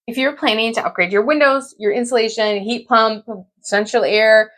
If you're planning to upgrade your windows, your insulation, heat pump, central air,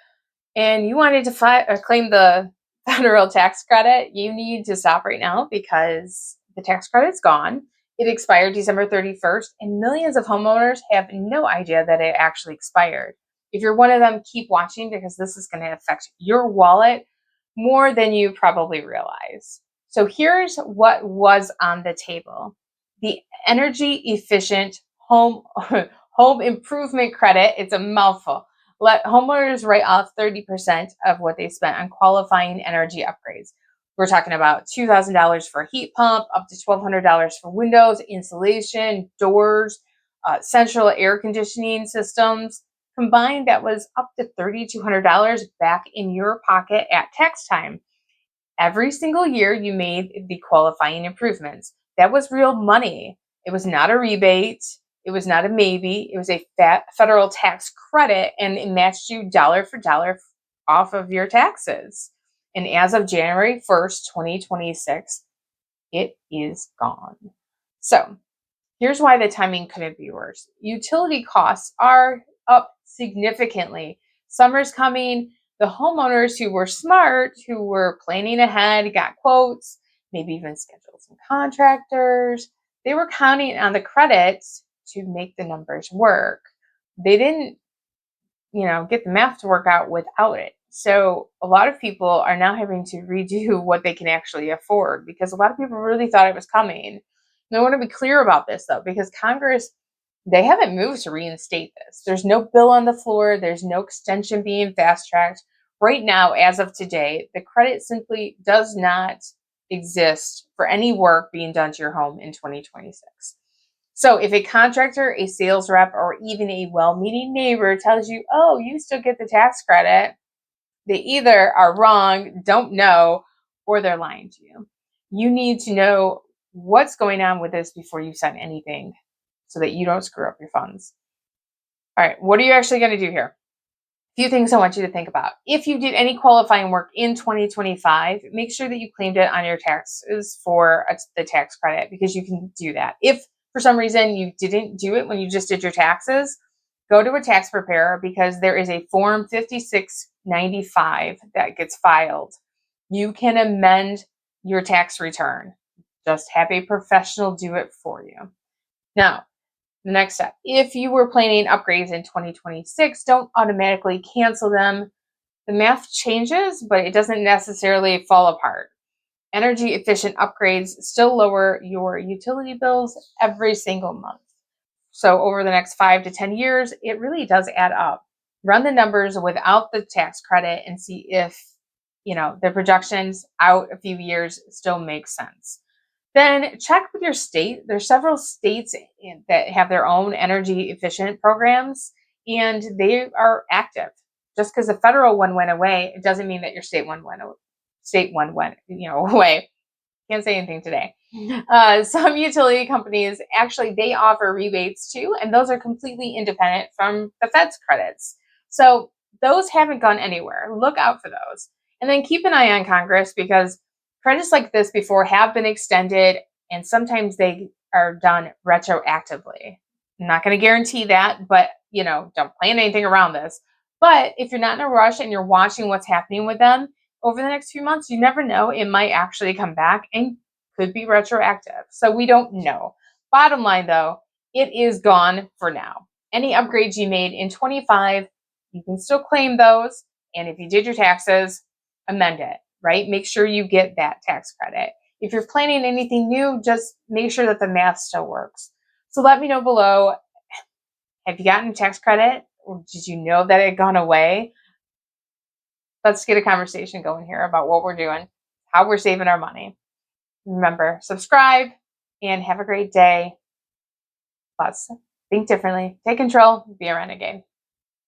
and you wanted to claim the federal tax credit, you need to stop right now because the tax credit's gone. It expired December 31st, and millions of homeowners have no idea that it actually expired. If you're one of them, keep watching because this is going to affect your wallet more than you probably realize. So here's what was on the table. The energy efficient home home improvement credit. It's a mouthful. Let homeowners write off 30% of what they spent on qualifying energy upgrades. We're talking about $2,000 for a heat pump, up to $1,200 for windows, insulation, doors, central air conditioning systems. Combined, that was up to $3,200 back in your pocket at tax time. Every single year you made the qualifying improvements. That was real money. It was not a rebate. It was not a maybe. It was a federal tax credit, and it matched you dollar for dollar off of your taxes. And as of January 1st, 2026, it is gone. So here's why the timing couldn't be worse. Utility costs are up significantly. Summer's coming. The homeowners who were smart, who were planning ahead, got quotes, maybe even scheduled some contractors. They were counting on the credits to make the numbers work. They didn't, get the math to work out without it. So a lot of people are now having to redo what they can actually afford because a lot of people really thought it was coming. And I want to be clear about this though, because Congress, they haven't moved to reinstate this. There's no bill on the floor. There's no extension being fast tracked. Right now, as of today, the credit simply does not exist for any work being done to your home in 2026. So if a contractor, a sales rep, or even a well-meaning neighbor tells you, oh, you still get the tax credit, they either are wrong, don't know, or they're lying to you. You need to know what's going on with this before you sign anything so that you don't screw up your funds. All right, what are you actually going to do here? A few things I want you to think about. If you did any qualifying work in 2025, make sure that you claimed it on your taxes for the tax credit because you can do that. If for some reason you didn't do it when you just did your taxes, go to a tax preparer because there is a Form 5695 that gets filed. You can amend your tax return. Just have a professional do it for you. Now, the next step, if you were planning upgrades in 2026, don't automatically cancel them. The math changes, but it doesn't necessarily fall apart. Energy efficient upgrades still lower your utility bills every single month. So over the next 5 to 10 years, it really does add up. Run the numbers without the tax credit and see if, the projections out a few years still make sense. Then check with your state. There's several states that have their own energy efficient programs and they are active. Just because the federal one went away, it doesn't mean that your state one went away. Can't say anything today. Some utility companies actually they offer rebates too, and those are completely independent from the Fed's credits. So those haven't gone anywhere. Look out for those. And then keep an eye on Congress because credits like this before have been extended and sometimes they are done retroactively. I'm not going to guarantee that, but don't plan anything around this. But if you're not in a rush and you're watching what's happening with them over the next few months, you never know. It might actually come back and could be retroactive. So we don't know. Bottom line though, it is gone for now. Any upgrades you made in 25, you can still claim those. And if you did your taxes, amend it, right? Make sure you get that tax credit. If you're planning anything new, just make sure that the math still works. So let me know below, have you gotten a tax credit or did you know that it had gone away? Let's get a conversation going here about what we're doing, how we're saving our money. Remember, subscribe and have a great day. Let's think differently, take control, be a renegade.